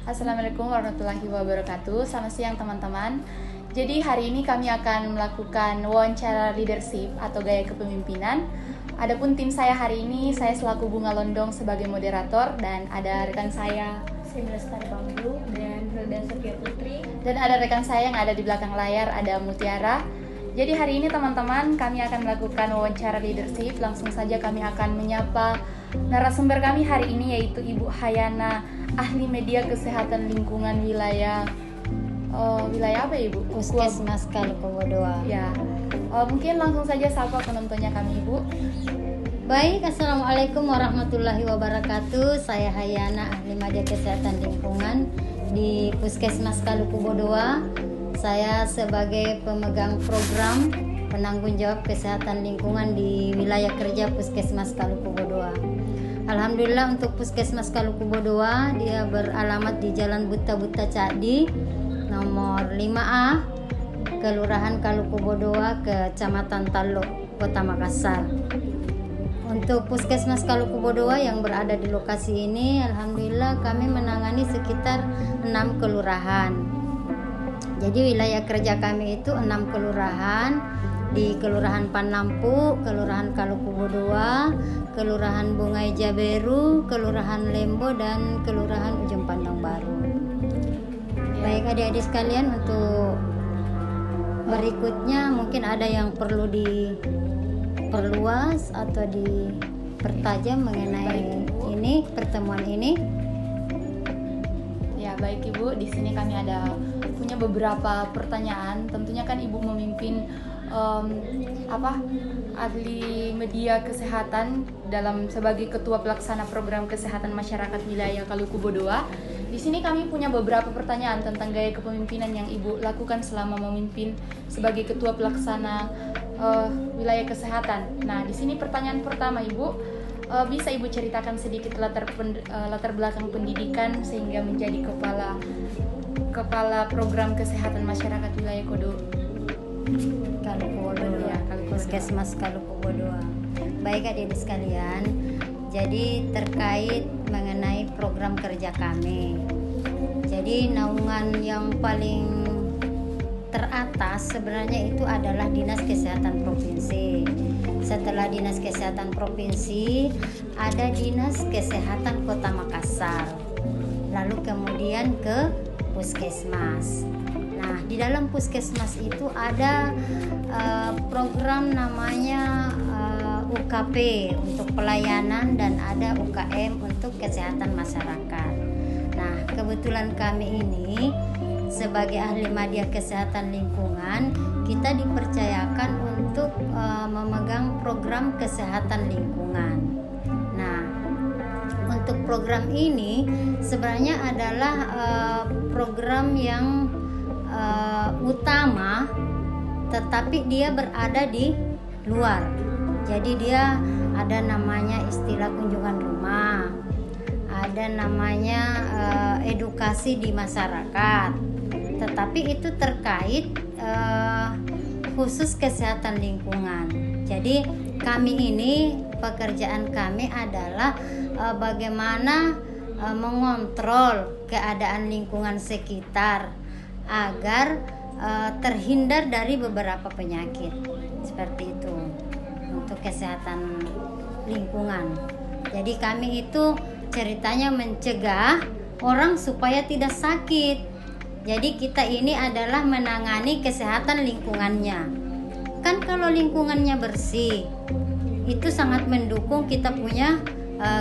Assalamualaikum warahmatullahi wabarakatuh. Selamat siang teman-teman. Jadi hari ini kami akan melakukan wawancara leadership atau gaya kepemimpinan. Adapun tim saya hari ini, saya selaku Bunga Londong sebagai moderator dan ada rekan saya Lestari Bambu dan Hilda Sofia Putri. Dan ada rekan saya yang ada di belakang layar, ada Mutiara. Jadi hari ini teman-teman kami akan melakukan wawancara leadership. Langsung saja kami akan menyapa narasumber kami hari ini yaitu Ibu Hayana, ahli media kesehatan lingkungan wilayah apa ya Ibu? Puskesmas Kalukubo II. Ya, mungkin langsung saja sapa penontonnya kami Ibu. Baik, Assalamualaikum warahmatullahi wabarakatuh. Saya Hayana, ahli media kesehatan lingkungan di Puskesmas Kalukubo II. Saya sebagai pemegang program penanggung jawab kesehatan lingkungan di wilayah kerja Puskesmas Kalukubo II. Alhamdulillah untuk Puskesmas Kalukubo II, dia beralamat di Jalan Buta-Buta Cakdi nomor 5A, Kelurahan Kalukubo II, Kecamatan Taluk, Kota Makassar. Untuk Puskesmas Kalukubo II yang berada di lokasi ini, alhamdulillah kami menangani sekitar 6 kelurahan. Jadi wilayah kerja kami itu 6 kelurahan, di Kelurahan Panlampu, Kelurahan Kalukubo II, Kelurahan Bungai Jaberu, Kelurahan Lembo, dan Kelurahan Ujung Pandang Baru. Baik adik-adik sekalian, untuk berikutnya mungkin ada yang perlu diperluas atau dipertajam mengenai ini pertemuan ini. Ya baik Ibu, di sini kami punya beberapa pertanyaan. Tentunya kan Ibu memimpin ahli media kesehatan sebagai ketua pelaksana program kesehatan masyarakat wilayah Kalukubo II. Di sini kami punya beberapa pertanyaan tentang gaya kepemimpinan yang Ibu lakukan selama memimpin sebagai ketua pelaksana wilayah kesehatan. Nah, di sini pertanyaan pertama Ibu, bisa Ibu ceritakan sedikit latar belakang pendidikan sehingga menjadi kepala program kesehatan masyarakat wilayah Kalukubo II, Puskesmas Kalukubo II. Baik adik-adik sekalian, jadi terkait mengenai program kerja kami. Jadi naungan yang paling teratas sebenarnya itu adalah Dinas Kesehatan Provinsi. Setelah Dinas Kesehatan Provinsi, ada Dinas Kesehatan Kota Makassar. Lalu kemudian ke Puskesmas. Nah, di dalam Puskesmas itu ada program namanya UKP untuk pelayanan dan ada UKM untuk kesehatan masyarakat. Nah, kebetulan kami ini sebagai ahli media kesehatan lingkungan, kita dipercayakan untuk memegang program kesehatan lingkungan. Nah, untuk program ini sebenarnya adalah program yang utama, tetapi dia berada di luar. Jadi dia ada namanya istilah kunjungan rumah, ada namanya edukasi di masyarakat, tetapi itu terkait khusus kesehatan lingkungan. Jadi kami ini, pekerjaan kami adalah bagaimana mengontrol keadaan lingkungan sekitar agar terhindar dari beberapa penyakit seperti itu untuk kesehatan lingkungan. Jadi kami itu ceritanya mencegah orang supaya tidak sakit. Jadi kita ini adalah menangani kesehatan lingkungannya. Kan kalau lingkungannya bersih, itu sangat mendukung kita punya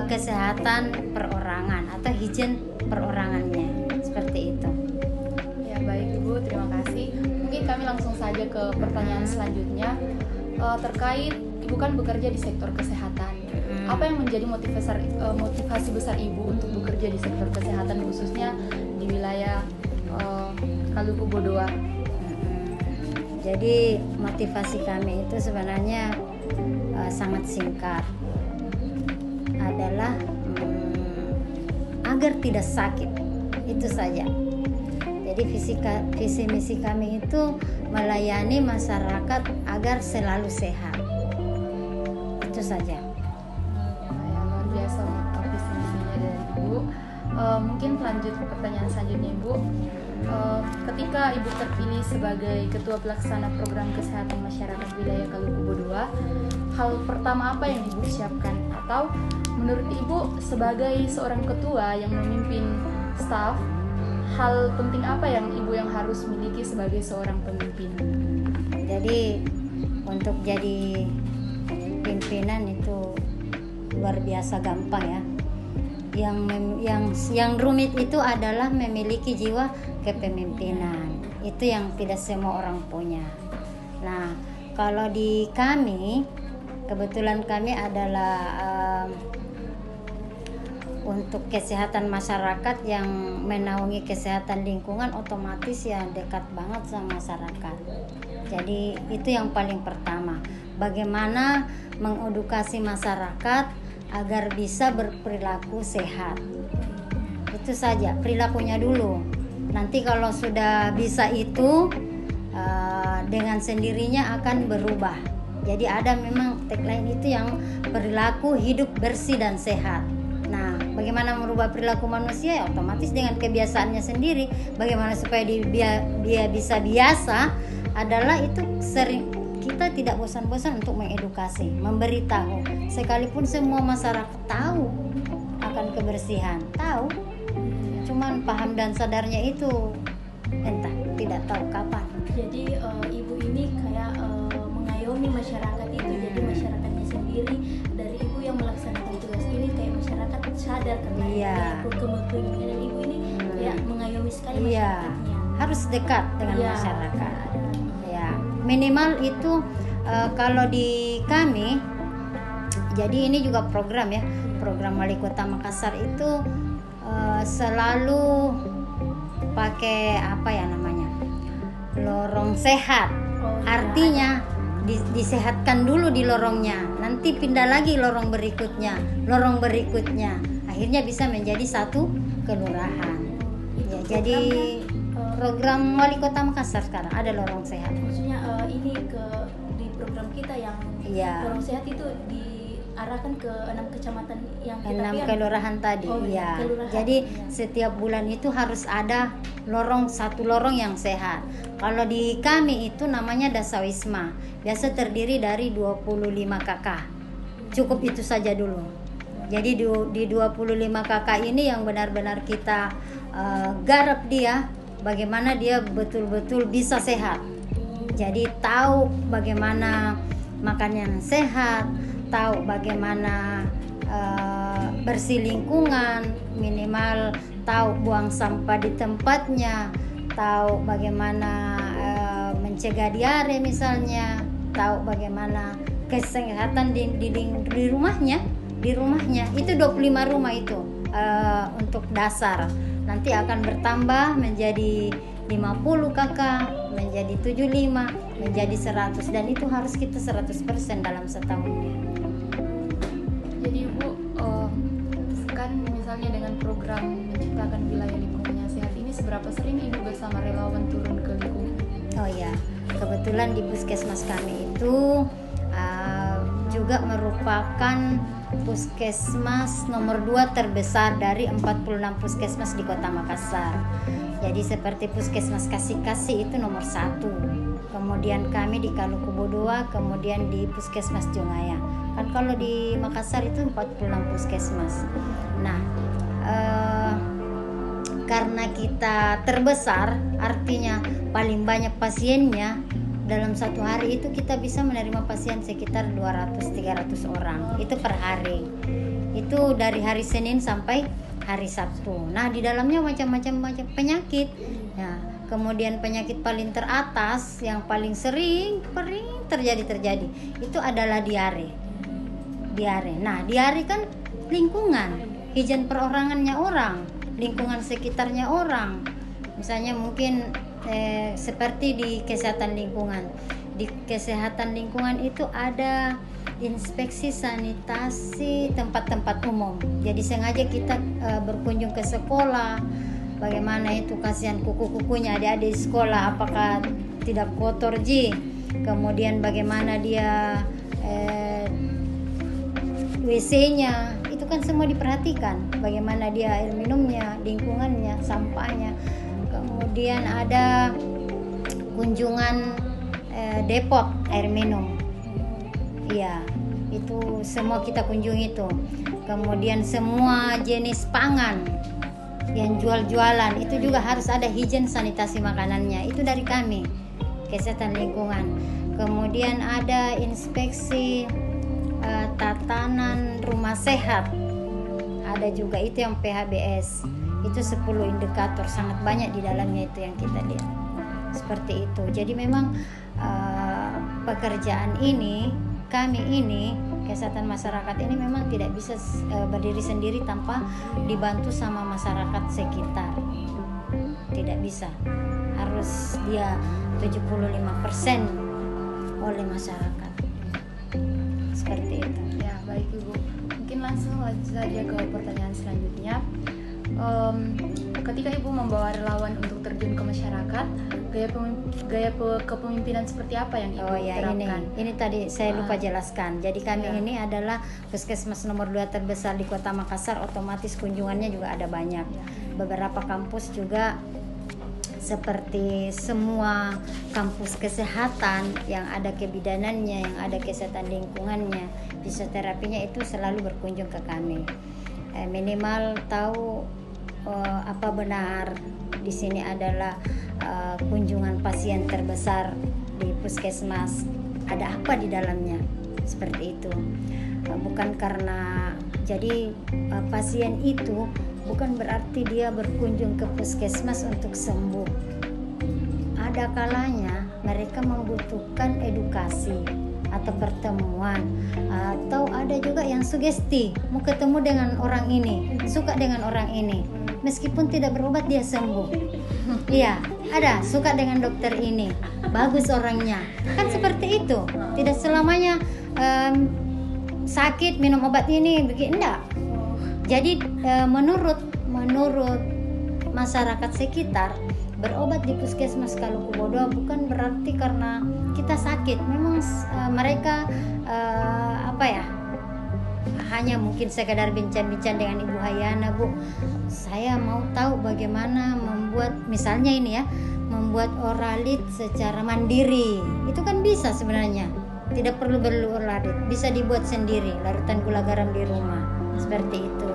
kesehatan perorangan atau higien perorangannya. Seperti itu. Ya baik Ibu, terima kasih. Mungkin kami langsung saja ke pertanyaan selanjutnya, terkait Ibu kan bekerja di sektor kesehatan. Apa yang menjadi motivasi besar Ibu untuk bekerja di sektor kesehatan khususnya di wilayah Kalukubo II? Jadi motivasi kami itu sebenarnya sangat singkat, adalah agar tidak sakit, itu saja. Jadi visi misi kami itu melayani masyarakat agar selalu sehat, itu saja. Luar biasa visi misinya dari Ibu. Mungkin lanjut ke pertanyaan selanjutnya Ibu. Ketika Ibu terpilih sebagai Ketua Pelaksana Program Kesehatan Masyarakat Wilayah Kalukubo II, hal pertama apa yang Ibu siapkan? Atau menurut Ibu sebagai seorang ketua yang memimpin staf, hal penting apa yang Ibu yang harus miliki sebagai seorang pemimpin? Jadi untuk jadi pimpinan itu luar biasa gampang ya. Yang rumit itu adalah memiliki jiwa kepemimpinan. Itu yang tidak semua orang punya. Nah, kalau di kami, kebetulan kami adalah untuk kesehatan masyarakat yang menaungi kesehatan lingkungan, otomatis ya dekat banget sama masyarakat. Jadi itu yang paling pertama. Bagaimana mengedukasi masyarakat agar bisa berperilaku sehat. Itu saja, perilakunya dulu. Nanti kalau sudah bisa itu, dengan sendirinya akan berubah. Jadi ada memang tagline itu yang perilaku hidup bersih dan sehat. Nah, bagaimana merubah perilaku manusia? Ya otomatis dengan kebiasaannya sendiri. Bagaimana supaya dia bisa biasa adalah itu sering. Kita tidak bosan-bosan untuk mengedukasi, memberitahu. Sekalipun semua masyarakat tahu akan kebersihan, tahu, cuman paham dan sadarnya itu entah tidak tahu kapan. Jadi ibu ini kayak mengayomi masyarakat itu. Jadi masyarakatnya sendiri dari ibu yang melaksanakan tugas ini kayak masyarakat sadar karena kepemimpinan ibu ini kayak mengayomi sekali masyarakatnya. Harus dekat dengan masyarakat. Minimal itu kalau di kami, jadi ini juga program ya, program Wali Kota Makassar itu selalu pakai apa ya namanya, lorong sehat. Artinya disehatkan dulu di lorongnya, nanti pindah lagi lorong berikutnya, akhirnya bisa menjadi satu kelurahan. Ya, jadi program Wali Kota Makassar sekarang ada lorong sehat. Maksudnya ini di program kita yang lorong sehat itu diarahkan ke 6 kecamatan yang kita 6 kelurahan tadi. Kelurahan. Jadi setiap bulan itu harus ada satu lorong yang sehat. Kalau di kami itu namanya Dasawisma. Biasa terdiri dari 25 kakak. Cukup itu saja dulu. Jadi di 25 kakak ini yang benar-benar kita garap dia, bagaimana dia betul-betul bisa sehat. Jadi tahu bagaimana makan yang sehat, tahu bagaimana bersih lingkungan, minimal tahu buang sampah di tempatnya, tahu bagaimana mencegah diare misalnya, tahu bagaimana kesehatan di rumahnya. Itu 25 rumah itu untuk dasar. Nanti akan bertambah menjadi 50 kakak, menjadi 75, menjadi 100, dan itu harus kita 100% dalam setahunnya. Jadi Ibu, kan misalnya dengan program menciptakan wilayah lingkungannya sehat ini, seberapa sering Ibu bersama relawan turun ke lingkungan? Oh ya, kebetulan di puskesmas kami itu juga merupakan puskesmas nomor 2 terbesar dari 46 puskesmas di Kota Makassar. Jadi seperti puskesmas Kasih-Kasih itu nomor 1. Kemudian kami di Kalukubo II, kemudian di puskesmas Jongaya. Kan kalau di Makassar itu 46 puskesmas. Nah, karena kita terbesar, artinya paling banyak pasiennya. Dalam satu hari itu kita bisa menerima pasien sekitar 200-300 orang. Itu per hari. Itu dari hari Senin sampai hari Sabtu. Nah, di dalamnya macam-macam penyakit. Nah, kemudian penyakit paling teratas yang paling sering terjadi itu adalah diare. Nah, diare kan lingkungan, higien perorangannya orang, lingkungan sekitarnya orang. Misalnya mungkin seperti di kesehatan lingkungan. Di kesehatan lingkungan itu ada inspeksi sanitasi tempat-tempat umum. Jadi sengaja kita berkunjung ke sekolah. Bagaimana itu kasihan kuku-kukunya adik-adik sekolah, apakah tidak kotor Kemudian bagaimana dia WC-nya. Itu kan semua diperhatikan, bagaimana dia air minumnya, lingkungannya, sampahnya. Kemudian ada kunjungan depot air minum. Iya, itu semua kita kunjungi itu. Kemudian semua jenis pangan yang jual-jualan itu juga harus ada higien sanitasi makanannya. Itu dari kami, kesehatan lingkungan. Kemudian ada inspeksi tatanan rumah sehat. Ada juga itu yang PHBS. Itu 10 indikator, sangat banyak di dalamnya itu yang kita lihat. Seperti itu. Jadi memang pekerjaan ini, kami ini, kesehatan masyarakat ini memang tidak bisa berdiri sendiri tanpa dibantu sama masyarakat sekitar. Tidak bisa. Harus dia 75% oleh masyarakat. Seperti itu. Ya, baik Ibu. Mungkin langsung saja ke pertanyaan selanjutnya. Ketika Ibu membawa relawan untuk terjun ke masyarakat, gaya kepemimpinan seperti apa yang Ibu terapkan? Ini tadi saya lupa jelaskan. Jadi kami ini adalah puskesmas nomor 2 terbesar di Kota Makassar, otomatis kunjungannya juga ada banyak. Beberapa kampus juga seperti semua kampus kesehatan yang ada kebidanannya, yang ada kesehatan lingkungannya, fisioterapinya itu selalu berkunjung ke kami. Minimal tahu apa benar di sini adalah kunjungan pasien terbesar di puskesmas, ada apa di dalamnya, seperti itu. Bukan karena jadi pasien itu bukan berarti dia berkunjung ke puskesmas untuk sembuh. Ada kalanya mereka membutuhkan edukasi atau pertemuan, atau ada juga yang sugesti, mau ketemu dengan orang ini, suka dengan orang ini, meskipun tidak berobat dia sembuh. Iya, ada suka dengan dokter ini, bagus orangnya, kan seperti itu. Tidak selamanya sakit minum obat ini begini, enggak. Jadi menurut masyarakat sekitar, berobat di puskesmas Kaluku Bodoa bukan berarti karena kita sakit. Memang mereka hanya mungkin sekadar bincang-bincang dengan Ibu Hayana, Bu, saya mau tahu bagaimana membuat, misalnya ini ya, membuat oralit secara mandiri. Itu kan bisa sebenarnya, tidak perlu oralit, bisa dibuat sendiri, larutan gula garam di rumah, seperti itu.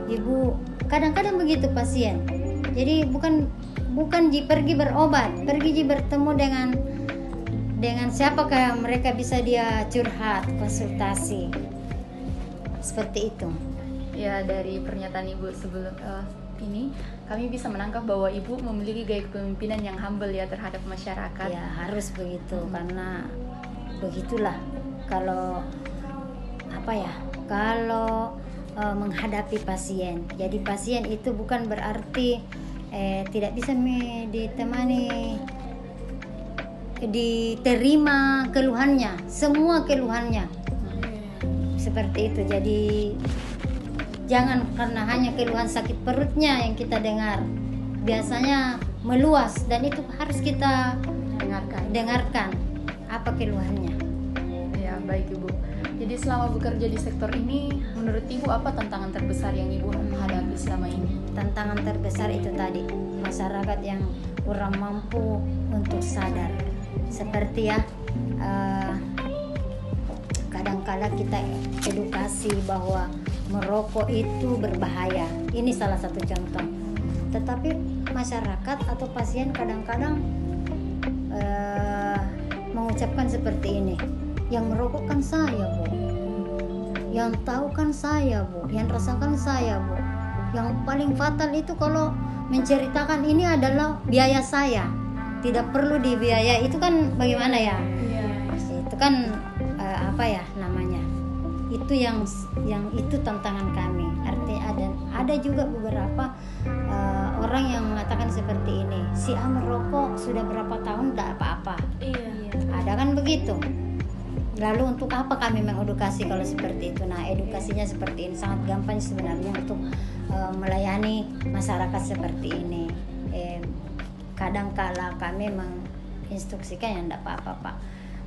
Ibu kadang-kadang begitu pasien. Jadi bukan pergi berobat, pergi bertemu dengan siapakah mereka bisa dia curhat, konsultasi, seperti itu. Ya, dari pernyataan Ibu sebelum ini kami bisa menangkap bahwa Ibu memiliki gaya kepemimpinan yang humble ya terhadap masyarakat. Ya harus begitu, karena begitulah kalau menghadapi pasien. Jadi pasien itu bukan berarti tidak bisa ditemani, diterima keluhannya, semua keluhannya, seperti itu. Jadi jangan karena hanya keluhan sakit perutnya yang kita dengar, biasanya meluas, dan itu harus kita dengarkan apa keluhannya. Ya, baik Ibu. Jadi selama bekerja di sektor ini, menurut Ibu apa tantangan terbesar yang Ibu hadapi selama ini? Tantangan terbesar itu tadi, masyarakat yang kurang mampu untuk sadar. Seperti kadang-kala kita edukasi bahwa merokok itu berbahaya. Ini salah satu contoh. Tetapi masyarakat atau pasien kadang-kadang mengucapkan seperti ini, yang merokok kan saya, Bu, yang tahu kan saya, Bu, yang rasakan saya, Bu. Yang paling fatal itu kalau menceritakan ini adalah biaya saya, tidak perlu dibiayai. Itu kan bagaimana ya? Itu kan itu yang itu tantangan kami. Artinya ada juga beberapa orang yang mengatakan seperti ini, si A merokok sudah berapa tahun tidak apa-apa. Ada kan begitu. Lalu untuk apa kami mengedukasi kalau seperti itu? Nah, edukasinya seperti ini sangat gampang sebenarnya untuk melayani masyarakat seperti ini. Kadang-kala kami menginstruksikan yang tidak apa-apa, Pak.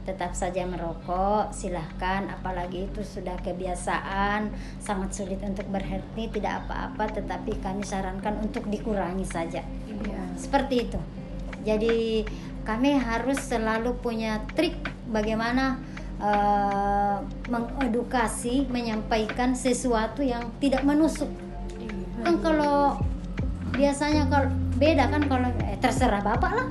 tetap saja merokok, silahkan. Apalagi itu sudah kebiasaan, sangat sulit untuk berhenti, tidak apa-apa. Tetapi kami sarankan untuk dikurangi saja. Iya. Seperti itu. Jadi kami harus selalu punya trik bagaimana mengedukasi, menyampaikan sesuatu yang tidak menusuk. Kan kalau biasanya kalau beda kan kalau terserah bapak lah,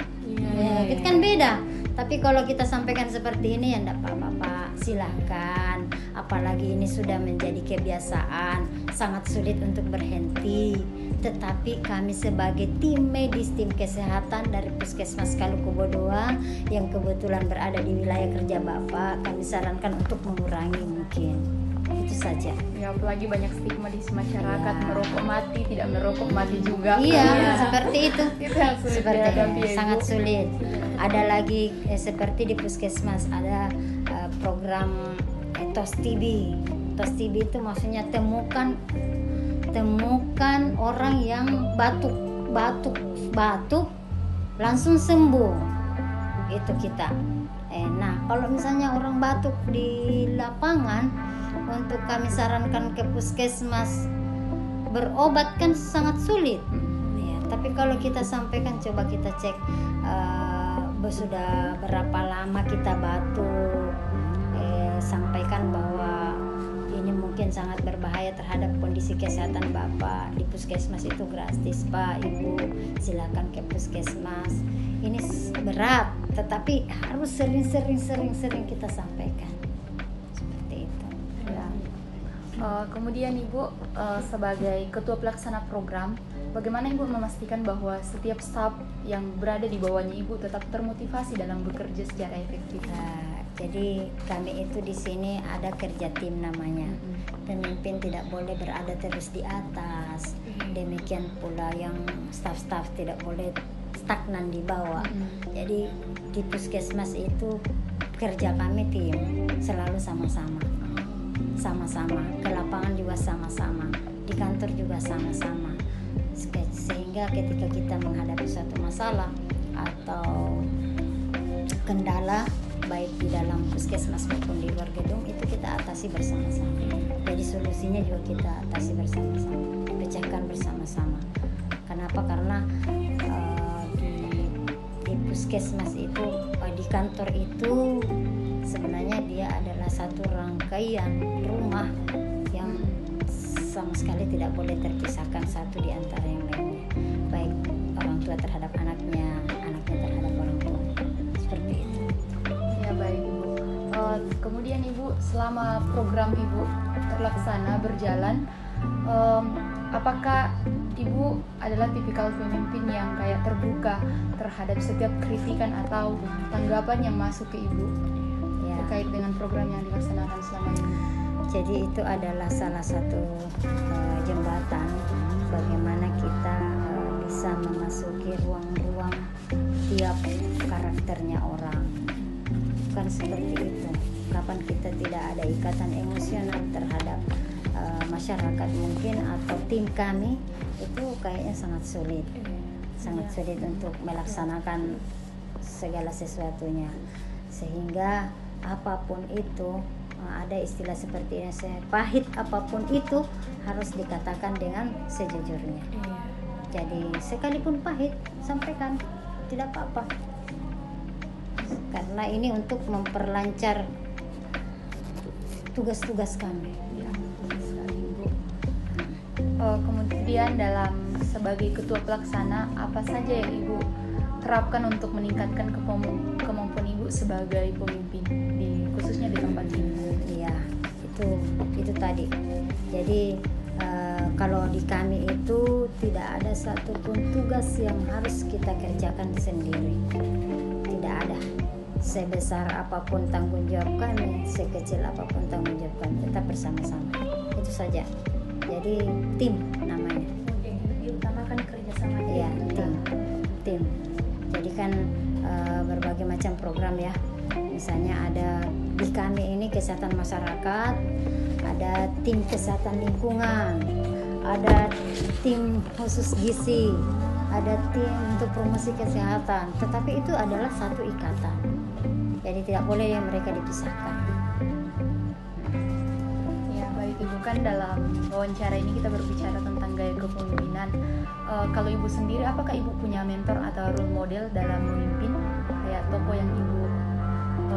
itu kan beda. Tapi kalau kita sampaikan seperti ini ya enggak apa-apa, silahkan. Apalagi ini sudah menjadi kebiasaan, sangat sulit untuk berhenti. Tetapi kami sebagai tim medis, tim kesehatan dari Puskesmas Kalukubo II yang kebetulan berada di wilayah kerja Bapak, kami sarankan untuk mengurangi mungkin. Itu saja. Ya, apalagi banyak stigma di masyarakat, merokok mati, tidak merokok mati juga. Iya, seperti itu. Itu yang sulit Seperti dihadapi, ya, Ibu. sangat sulit. Ada lagi seperti di Puskesmas ada program TOS TB. TOS TB itu maksudnya temukan orang yang batuk langsung sembuh. Itu kita. Nah, kalau misalnya orang batuk di lapangan, untuk kami sarankan ke puskesmas berobat kan sangat sulit. Ya, tapi kalau kita sampaikan, coba kita cek sudah berapa lama kita batuk, sampaikan bahwa ini mungkin sangat berbahaya terhadap kondisi kesehatan Bapak. Di puskesmas itu gratis Pak, Ibu, silakan ke puskesmas. Ini berat, tetapi harus sering kita sampaikan. Seperti itu. Ya. Kemudian Ibu sebagai ketua pelaksana program, bagaimana Ibu memastikan bahwa setiap staf yang berada di bawahnya Ibu tetap termotivasi dalam bekerja secara efektif? Jadi kami itu di sini ada kerja tim namanya. Pemimpin tidak boleh berada terus di atas. Demikian pula yang staf-staf tidak boleh stagnan di bawah. Jadi di puskesmas itu kerja kami tim selalu sama-sama. Ke lapangan juga sama-sama, di kantor juga sama-sama. Sehingga ketika kita menghadapi suatu masalah atau kendala baik di dalam puskesmas maupun di luar gedung, itu kita atasi bersama-sama. Jadi solusinya juga kita atasi bersama-sama, pecahkan bersama-sama. Kenapa? Karena di puskesmas itu, di kantor itu sebenarnya dia adalah satu rangkaian rumah yang sama sekali tidak boleh terpisahkan satu di antara yang lainnya. Baik orang tua terhadap anaknya, anaknya terhadap orang tua. Seperti itu. Ya, baik Ibu. Kemudian Ibu, selama program Ibu terlaksana berjalan, apakah Ibu adalah tipikal pemimpin yang kayak terbuka terhadap setiap kritikan atau tanggapan yang masuk ke Ibu terkait dengan program yang dilaksanakan selama ini? Jadi itu adalah salah satu jembatan bagaimana kita bisa memasuki ruang-ruang tiap karakternya orang. Bukan seperti itu. Kapan kita tidak ada ikatan emosional terhadap masyarakat mungkin atau tim kami, itu kayaknya sangat sulit untuk melaksanakan segala sesuatunya. Sehingga apapun itu, ada istilah seperti ini, pahit apapun itu harus dikatakan dengan sejujurnya. Jadi sekalipun pahit, sampaikan, tidak apa-apa. Karena ini untuk memperlancar tugas-tugas kami. Kemudian dalam sebagai ketua pelaksana, apa saja yang Ibu terapkan untuk meningkatkan kemampuan Ibu sebagai pemimpin khususnya di tempat ini? Iya, itu tadi. Jadi kalau di kami itu tidak ada satupun tugas yang harus kita kerjakan sendiri. Tidak ada. Sebesar apapun tanggung jawab kami, sekecil apapun tanggung jawab kami, tetap bersama-sama. Itu saja. Jadi tim namanya. Diutamakan kerjasama. Iya, tim. Jadi kan berbagai macam program ya. Misalnya ada di kami ini kesehatan masyarakat, ada tim kesehatan lingkungan, ada tim khusus gizi, ada tim untuk promosi kesehatan. Tetapi itu adalah satu ikatan Jadi tidak boleh mereka dipisahkan. Ya baik Ibu, kan dalam wawancara ini kita berbicara tentang gaya kepemimpinan. Kalau Ibu sendiri, apakah Ibu punya mentor atau role model dalam memimpin? Kayak tokoh yang Ibu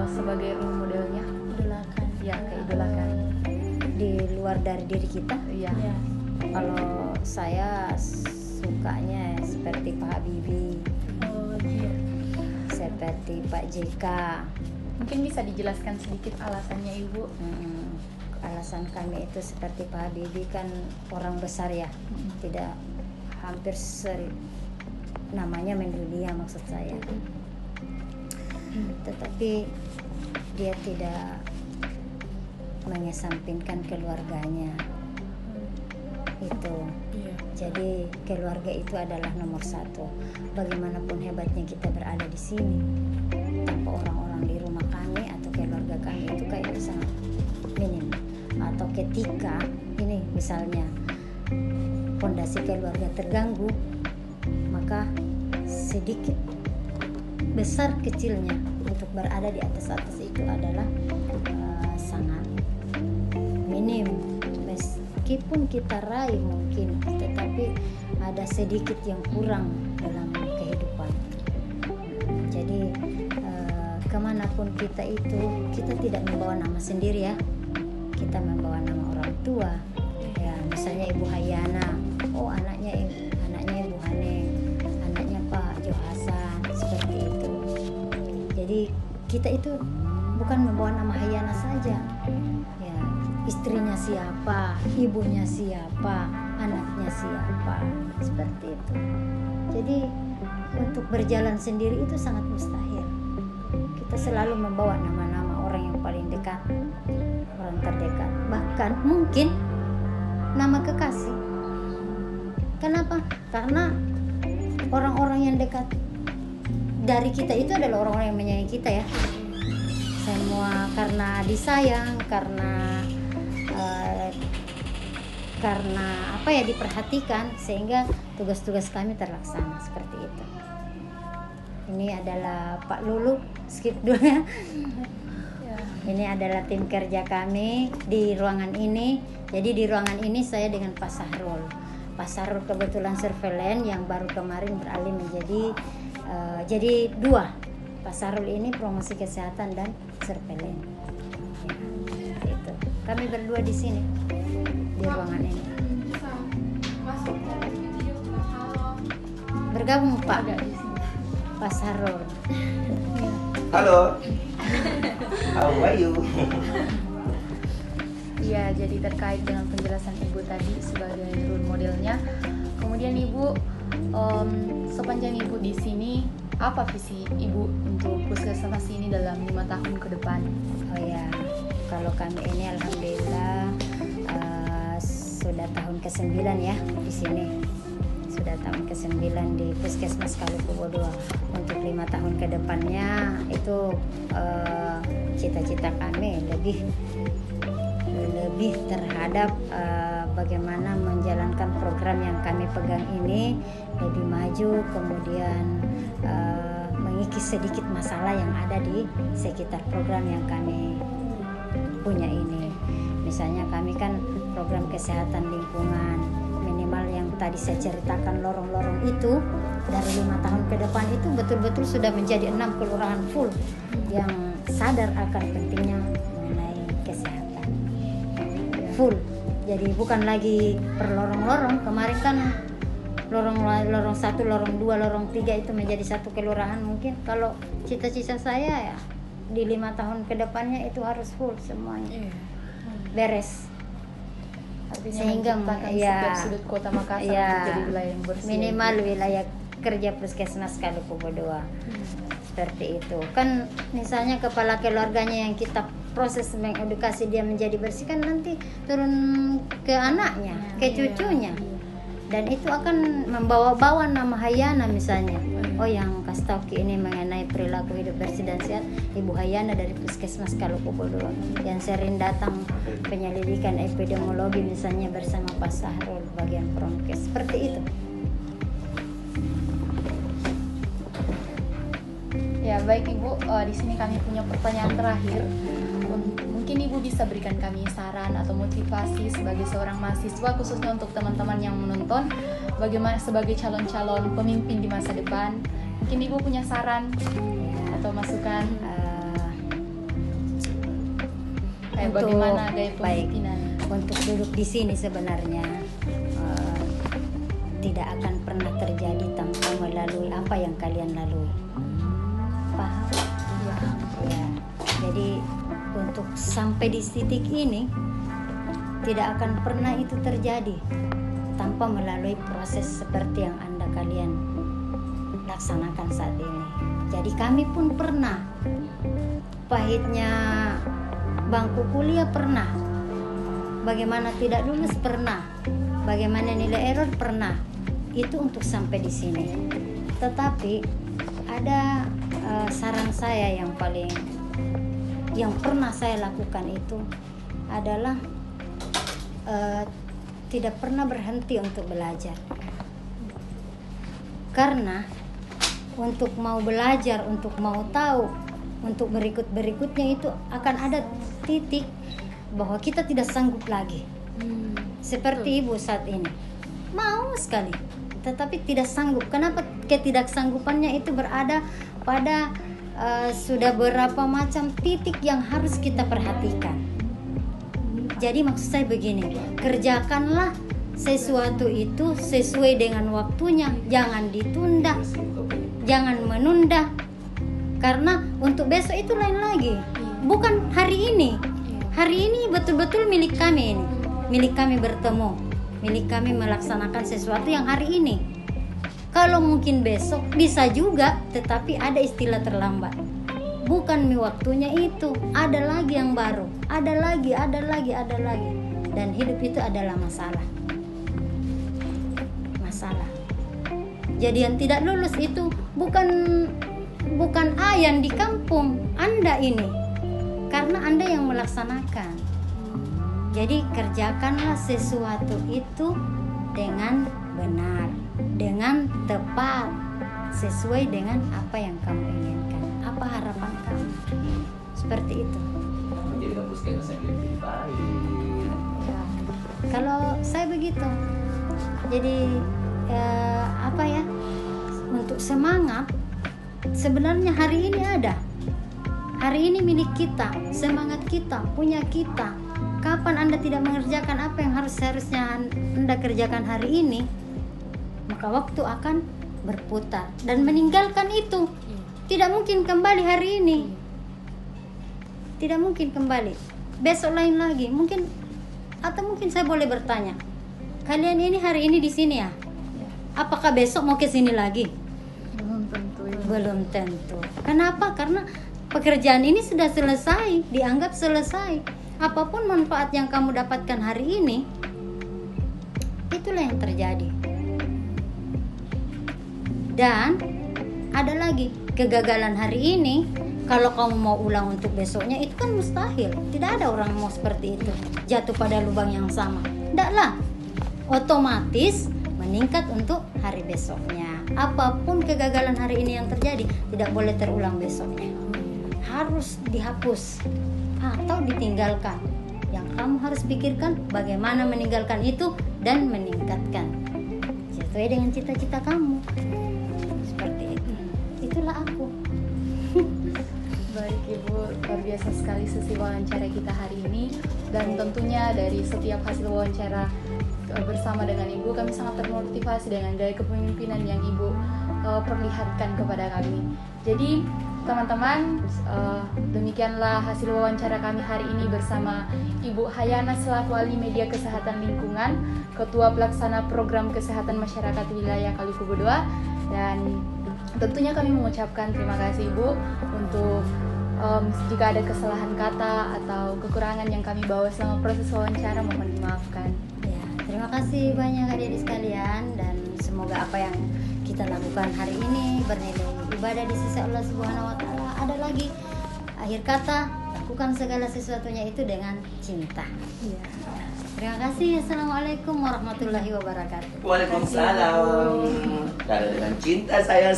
sebagai role modelnya idolakan. ya keidolakan. Di luar dari diri kita, Iya. Ya. kalau saya sukanya seperti Pak Habibie, Oh iya. seperti Pak JK. Mungkin bisa dijelaskan sedikit alasannya Ibu? Alasan kami itu seperti Pak Habibie kan orang besar ya, tidak hampir namanya mendunia maksud saya. Tetapi dia tidak mengesampingkan keluarganya itu. Iya. Jadi keluarga itu adalah nomor satu. Bagaimanapun hebatnya kita berada di sini, tanpa orang-orang di rumah kami atau keluarga kami itu kayak sangat minim. Atau ketika ini misalnya fondasi keluarga terganggu, maka sedikit besar kecilnya untuk berada di atas itu adalah sangat minim. Meskipun kita raih mungkin, tetapi ada sedikit yang kurang dalam kehidupan. Jadi kemanapun kita itu, kita tidak membawa nama sendiri ya, kita membawa nama orang tua ya. Misalnya Ibu Hayana, oh anaknya Ibu Haneng, anaknya Pak Jo Hasan, seperti itu. Jadi kita itu bukan membawa nama Hayana saja ya, istrinya siapa, ibunya siapa, anaknya siapa, seperti itu. Jadi untuk berjalan sendiri itu sangat mustahil. Kita selalu membawa nama-nama orang yang paling dekat, orang terdekat, bahkan mungkin nama kekasih. Kenapa? Karena orang-orang yang dekat dari kita itu adalah orang-orang yang menyayangi kita ya. Semua karena disayang, karena apa ya, diperhatikan, sehingga tugas-tugas kami terlaksana seperti itu. Ini adalah Pak Lulu, skip dulu ya. Ini adalah tim kerja kami di ruangan ini. Jadi di ruangan ini saya dengan Pak Sahrul. Pak Sahrul kebetulan surveillance yang baru kemarin beralih menjadi jadi dua. Pak Sahrul ini promosi kesehatan dan surveillance. Ya, itu. Kami berdua di sini di ruangan ini. Bergabung Pak. Pak Sahrul. Halo. How are you? Iya, jadi terkait dengan penjelasan Ibu tadi sebagai role modelnya, kemudian Ibu sepanjang Ibu di sini, apa visi Ibu untuk puskesmas ini dalam 5 tahun ke depan? Oh ya, kalau kami ini alhamdulillah sudah tahun ke-9 ya di sini. Sudah tahun ke-9 di Puskesmas Kalukubo II. Untuk 5 tahun ke depannya itu cita-cita kami lebih terhadap bagaimana menjalankan program yang kami pegang ini lebih maju, kemudian mengikis sedikit masalah yang ada di sekitar program yang kami punya ini. Misalnya kami kan program kesehatan lingkungan, minimal yang tadi saya ceritakan lorong-lorong itu dari 5 tahun ke depan itu betul-betul sudah menjadi 6 kelurahan full yang sadar akan pentingnya mengenai kesehatan full. Jadi bukan lagi per lorong-lorong. Kemarin kan lorong 1, lorong 2, lorong 3 itu menjadi satu kelurahan. Mungkin kalau cita-cita saya ya di 5 tahun ke depannya itu harus full semuanya beres. Artinya Sehingga menciptakan ya, setiap sudut kota Makassar ya, menjadi wilayah yang bersih. minimal wilayah kerja Puskesmas Kalukubo II. Seperti itu. Kan misalnya kepala keluarganya yang kita proses mengedukasi dia menjadi bersih, kan nanti turun ke anaknya, ke cucunya. Dan itu akan membawa-bawa nama Hayana misalnya. Oh, yang kasih tahu ini mengenai perilaku hidup bersih dan sehat Ibu Hayana dari Puskesmas Kalukubo II yang sering datang penyelidikan epidemiologi misalnya bersama Pak Sahrul bagian Promkes. Seperti itu. Ya, Ya, baik Ibu, di sini kami punya pertanyaan terakhir. Mungkin Ibu bisa berikan kami saran atau motivasi sebagai seorang mahasiswa, khususnya untuk teman-teman yang menonton, bagaimana sebagai calon-calon pemimpin di masa depan. Mungkin Ibu punya saran atau masukan kayak bagaimana gaya pemimpinan. Untuk duduk di sini sebenarnya tidak akan pernah terjadi tanpa melalui apa yang kalian lalui. Paham? Ya. Jadi untuk sampai di titik ini tidak akan pernah itu terjadi tanpa melalui proses seperti yang kalian laksanakan saat ini. Jadi kami pun pernah, pahitnya bangku kuliah pernah, bagaimana tidak lulus pernah, bagaimana nilai error pernah. Itu untuk sampai di sini. Tetapi ada saran saya yang pernah saya lakukan itu adalah tidak pernah berhenti untuk belajar. Karena untuk mau belajar, untuk mau tahu, untuk berikutnya itu akan ada titik bahwa kita tidak sanggup lagi. Seperti Ibu saat ini mau sekali, tetapi tidak sanggup. Kenapa ketidaksanggupannya itu berada pada sudah beberapa macam titik yang harus kita perhatikan. Jadi maksud saya begini, kerjakanlah sesuatu itu sesuai dengan waktunya, jangan ditunda, jangan menunda. Karena untuk besok itu lain lagi, bukan hari ini. Hari ini betul-betul milik kami ini, milik kami bertemu, milik kami melaksanakan sesuatu yang hari ini. Kalau mungkin besok bisa juga, tetapi ada istilah terlambat. Bukan waktunya itu, ada lagi yang baru, ada lagi. Dan hidup itu adalah masalah. Jadi yang tidak lulus itu bukan Ayan di kampung, Anda ini. Karena Anda yang melaksanakan. Jadi kerjakanlah sesuatu itu dengan benar, dengan tepat, sesuai dengan apa yang kamu inginkan, apa harapan kamu. Seperti itu. Jadi kamu puskesmas yang lebih baik. Ya. Kalau saya begitu. Jadi untuk semangat sebenarnya hari ini ada. Hari ini milik kita, semangat kita, punya kita. Kapan Anda tidak mengerjakan apa yang seharusnya Anda kerjakan hari ini, maka waktu akan berputar dan meninggalkan itu. Tidak mungkin kembali hari ini. Tidak mungkin kembali. Besok lain lagi. Mungkin saya boleh bertanya. Kalian ini hari ini di sini ya? Apakah besok mau ke sini lagi? Belum tentu. Kenapa? Karena pekerjaan ini sudah selesai, dianggap selesai. Apapun manfaat yang kamu dapatkan hari ini, itulah yang terjadi. Dan ada lagi, kegagalan hari ini, kalau kamu mau ulang untuk besoknya, itu kan mustahil. Tidak ada orang mau seperti itu, jatuh pada lubang yang sama. Tidaklah, otomatis meningkat untuk hari besoknya. Apapun kegagalan hari ini yang terjadi, tidak boleh terulang besoknya. Harus dihapus atau ditinggalkan. Yang kamu harus pikirkan bagaimana meninggalkan itu dan meningkatkan sesuai dengan cita-cita kamu. Seperti itu. Itulah aku. Baik Ibu, luar biasa sekali sesi wawancara kita hari ini. Dan tentunya dari setiap hasil wawancara bersama dengan Ibu, kami sangat termotivasi dengan gaya kepemimpinan yang Ibu perlihatkan kepada kami. Jadi teman-teman, demikianlah hasil wawancara kami hari ini bersama Ibu Hayana selaku Ahli Media Kesehatan Lingkungan, Ketua Pelaksana Program Kesehatan Masyarakat Wilayah Kaluku Bodoa. Dan tentunya kami mengucapkan terima kasih Ibu untuk jika ada kesalahan kata atau kekurangan yang kami bawa selama proses wawancara, mohon dimaafkan. Ya, terima kasih banyak adik-adik sekalian, dan semoga apa yang kita lakukan hari ini bernilai ibadah di sisi Allah Subhanahu wa taala. Ada lagi akhir kata, lakukan segala sesuatunya itu dengan cinta. Ya. Terima kasih. Assalamualaikum warahmatullahi wabarakatuh. Waalaikumsalam. Karena dengan cinta saya